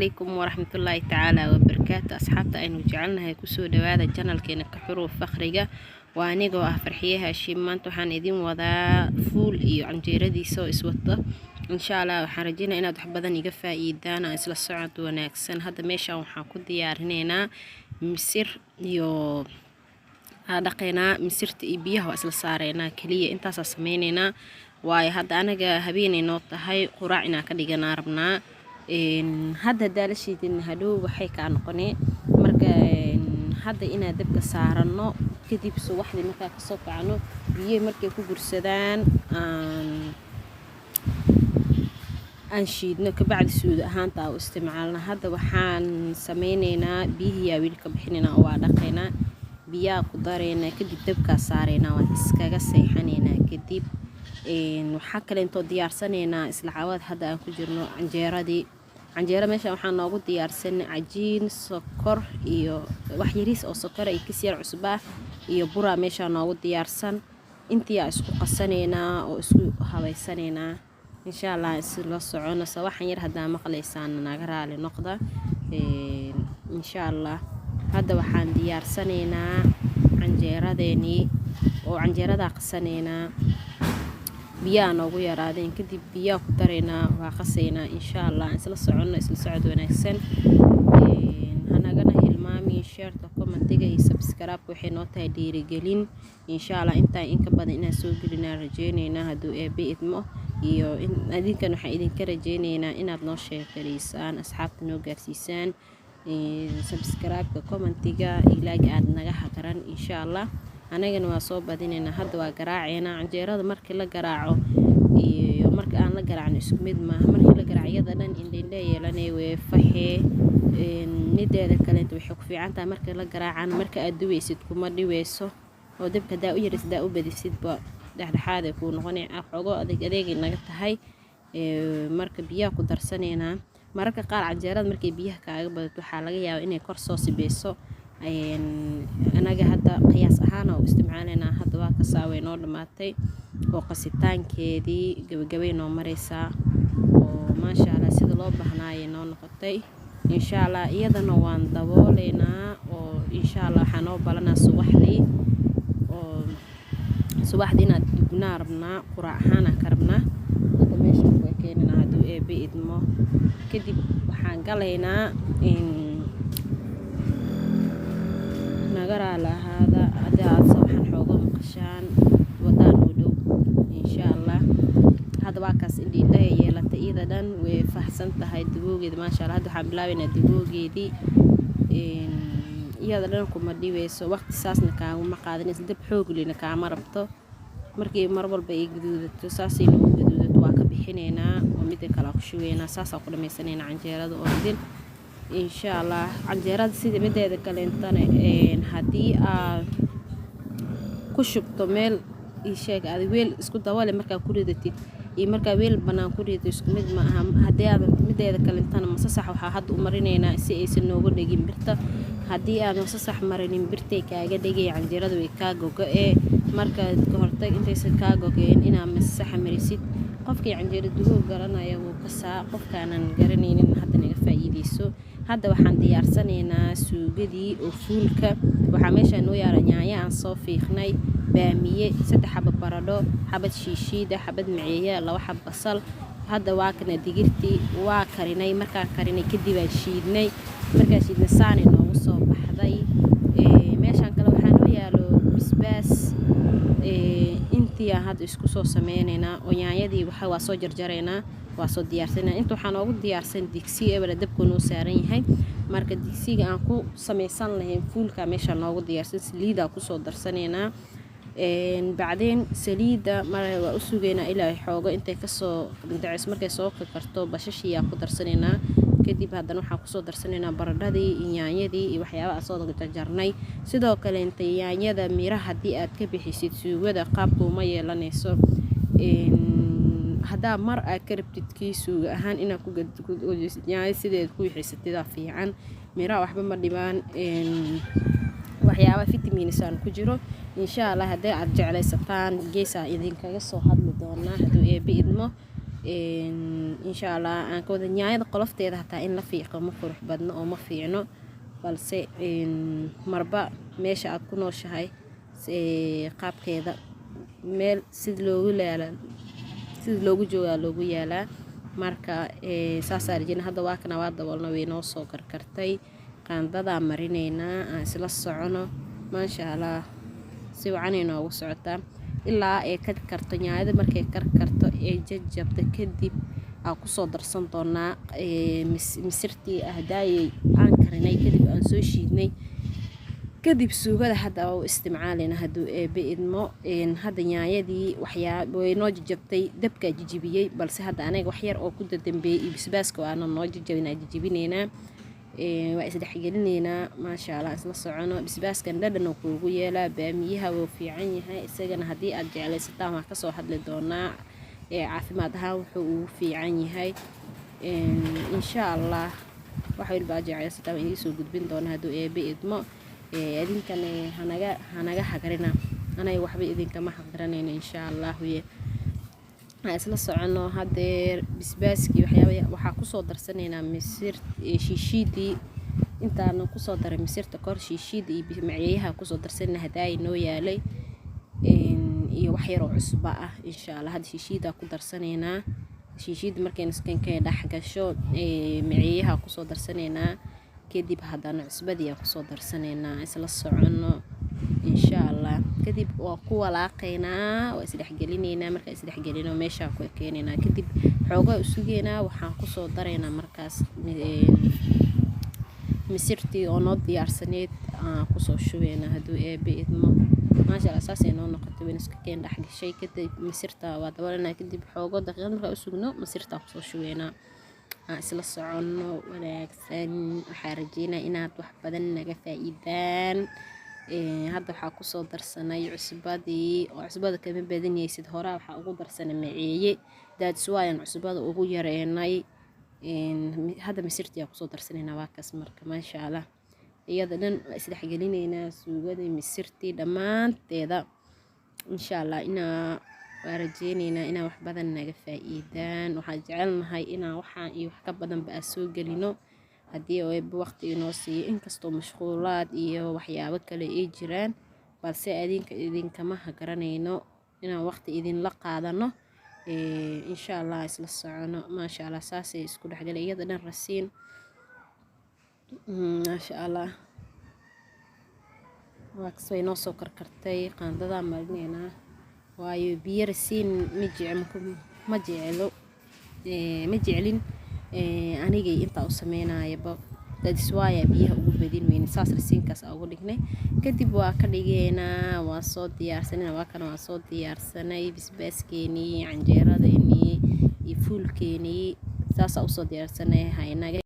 عليكم ورحمة الله تعالى وبركاته. أصحابتا أنو جعلنا كسو دوادا جانل كينا كحروف فخرية وانيقو أفرحيها شيمان توحان إذين وضا فول إيو عنجيرة دي سو إسوطة إن شاء الله وحارجينا إنا دحبادان يقفا إيدانا إسلا السعود وناكسن هذا ميشا وحاكو ديارنينا مسير إيو دقينا مسيرت إيبيها وإسلا سارينا كلية إنتاسا سمينينا واي هذا أنا هبيني نوطة هاي قراعنا كديقنا ربنا هذا دالشيدين هادو waxay ka noqonay marka hadda ina dabka saarano kadib soo waxdi marka ka soo kacno biyo markay ku gursadaan aan shiidno ka bacdi suud ahaanta oo isticmaalna hadda waxaan sameyneynaa biyaha wiilka bixinina oo dhaqayna biyaha ku dareena kadib dabka saarayna waan iskaga seexanayna kadib waxa kale inta diyaarsanayna isla caawad hadda aan ku jirno canjeera meesha waxaan noogu diyaarsan cajiin sokor iyo wax yariis oo sokor ay ka sii cusba iyo bura meesha noogu diyaarsan intii aan isku qasanayna oo isku habaysanayna insha Allah isla socono sawaxan yar hadaa maqlaysaan naga raali noqda insha Allah hadda waxaan diyaarsanaynaa canjeeradeeni oo canjeerada qasanayna biyaha noogu yaraadeen kadib biyaha ku dareena waa qaseena insha Allah isla socono isla socod wanaagsan hanagana hilmaami share commentiga iyo subscribe waxay noo tahay dhiirigelin insha Allah inta ka badan inaan soo gelina rajeynayna haduu eebe idmo iyo adinkan waxa idin ka rajeynaynaa inaad noo sheekaysaan asxaabta noo gaarsiisaan subscribe commentiga ilaaga aad naga hagaran insha Allah anagana waa soo badinayna hadda waa garaacayna canjeerada markii la garaaco iyo marka aan la garaacno isku mid ma markii la garaacayada dhan indheendhe yeelanay way faxee nideeda kale inta waxay ku fiican tahay markii la garaacana marka aad duweysid kuma dhiweyso oo dibka daa u yaris daa u badisid ba dhaxdhaxaad ay ku noqonay xogo adeeg naga tahay marka biyaha ku darsanayna mararka qaar canjeerada markay biyaha kaaga badato waxa laga yaabaa inay kor soo sibeyso anaga hadda qiyaas ahaan oo isticmaalena hadda waa ka saaway noo dhamaatay oo qasitaankeedii gabagabay noo mareysa oo ma sha Allah sida loo bahnaayay noo noqotay insha Allah iyadana waan dabooleynaa oo insha Allah waxaan oo balanaa subaxdii oo subaxdiina dubnaa rabnaa quraac ahaan ka rabnaa hadda meesha ku keenana haduu eebe idmo kadib waxaan galaynaa nagaraala hada aad sawaxan xoogo maqashaan wadaan u dhow insha Allah hada waa kaas indhiidha yeelatay iyada dhan way faahsan tahay diboogeeda ma sha Allah hada waxaan bilaabaynaa diboogeedii iyada dhan kuma dhiweyso waqti saasna kaama qaadinaysa dab xoog lina kaama rabto markii mar walba ay gaduudato saasina u gaduudato waa ka bixineynaa oo mid kale ku shuweynaa saas ku dhameysanaynaa canjeerada oo dil insha Allah canjeerada sida mideeda kale intana hadii aad ku shubto meel isheeg aad weel isku daboole marka ku ridatid iyo marka weel banaan ku ridato isku mid ma aha hadii aad mideeda kale intana masasax waxa had u marineynaa si aysan noogu dhigin birta hadii aad masasax marinin birtay kaaga dhigay canjeerada way ka go'ee marka ka hortag intaysan ka go'een ina masasax marisid qofkii canjeerada dubo garanaya wuu ka saa qofkaanan garanaynin hadda naga faa'iideyso hadda waxaan diyaarsanaynaa suugadii oo fuulka waxa meesha noo yaala yaanya aan soo fiiqnay baamiye 3 xabad baradho xabad shiishiida xabad maciya 2 xabad basal hadda waa kana digirtii waa karinay markaan karinay kadib aan shiidnay markaan shiidnay saani noogu soo baxday meeshan kale waxaa noo yaalo bisbaas intii aan hadda isku soo sameeynayna oo yaanyadii waxa waa soo jarjaraynaa waa soo diyaarsanaa inta waxaan ugu diyaarsan digsi ee dabka noo saaran yahay marka digsiga aan ku sameysan lahayn fuulka meesha noogu diyaarsan saliida ku soo darsanayna bacdeen saliida marka waa u sugeynaa ilaa xoogo intay ka soo dhacis markay soo karto bashashiya ku darsanayna kadib haddana waxaan ku soo darsanaynaa baradhadii yaanyadii iyo waxyaabaha soo jarjarnay sidoo kale inta yaanyada miraha hadii aad ka bixisid suugada qaabku ma yeelanayso hada mar aad ka rabtid kiisuga ahaan ina ku yahay sideed ku xiisatida fiican mira waxba ma dhibaan waxyaabo vitamins aan ku jiro insha Allah hadii aad jeclaysataan geesa idin kaga soo hadli doona haduu eebe idmo insha Allah aan ka wada nyaayada qolofteeda hataa in la fiiqo ma qurux badno oo ma fiicno balse marba meesha aad ku nooshahay qaabkeeda meel sid loogu joogaa loogu yaalaa marka saas arjina hadda waa kana waa daboolna way noo soo karkartay qaandada marineynaa aan isla socono maasha Allah si wacan inoogu socotaa ilaa ay ka karto nyaayada markay karkarto ee jajabta kadib aan ku soo darsan doonaa misirtii ahdaayay aan karinay kadib aan soo shiidnay kadib suugada hadda oo isticmaalina haduu idmo hadda nyaayadii way noo jajabtay dabka jijibiyay balse hadda anaga wax yar oo ku dadambeeyay bisbaaska aan noo jijibinayna waa isdhexgelineynaa maasha Allah isla socono bisbaaskan dhadhan oo kuugu yeelaa baamiyaha wuu fiican yahay isagana haddii aad jeclaysataan waan kasoo hadli doonaa caafimaad ahaan wuxuu ugu fiican yahay insha Allah wax walba aad jeclaysataan waan idin soo gudbin doonaa haduu idmo idinkan hanaga hagarina anay waxba idinkama hagaranayno insha Allah isla socono hadeer bisbaaskii waxaa ku soo darsaneynaa misir shiishidii intaan ku soo daray misirta kor shiishidii iyo macyaha ku soo darsanay haday noo yaalay iyo wax yar oo cusub ah insha Allah had shiishida ku darsaneynaa shiishid markay iskanka dhax gasho macyaha ku soo darsaneynaa kadib hadana cusbadii ku soo darsaneynaa isla socono insha Allah kadib waa ku walaaqeynaa waa isdhexgelineynaa marka isdhexgelino meesha ku keeneynaa kadib xoogaa u sugeynaa waxaan ku soo dareynaa markaas misirtii oo noo diyaarsaneed aan ku soo shubeynaa haduu idmo maasha Allah saasay noo noqotay in iska keen dhax gashay kadib misirta waa dabalana kadib xoogaa daqiiqad marka u sugno misirta ku soo shubeynaa isla socono wanaagsan waxaan rajeynaa inaad wax badan naga faa'iidaan hadda waxaa ku soo darsanay cusbadii oo cusbada kama badanaysid hore waxaa ugu darsanay maceeye that's why aan cusbada ugu yareenay hadda misirtii ku soo darsanayna waa kaas marka maasha Allah iyada dhan isdhexgelineynaa suugada misirtii dhamaanteeda insha Allah waa rajeyneynaa inaa wax badan naga faa'iidaan waxaan jecelnahay inaan waxaan iyo wax ka badan ba soo gelino haddii waqti inoo siiyo inkastoo mashquulaad iyo waxyaabo kale ay jiraan balse idinkama hagaranayno inaan waqti idinla qaadano insha Allah isla socono maasha Allah saasay isku dhexgalay iyada dhan rasiin maasha Allah waa kasoo inoo soo karkartay qaandada marineynaa waayo biyo rasiin ma jecelin anigay inta u sameynayaba dadiswaaya biyaha ugu badin weyn saas rasiinkaas ugu dhignay kadib waa ka dhigeynaa waa soo diyaarsanay waa kana waa soo diyaarsanay bisbaaskeeni canjeeradeeni iyo fuulkeeni saas u soo diyaarsanay haynaga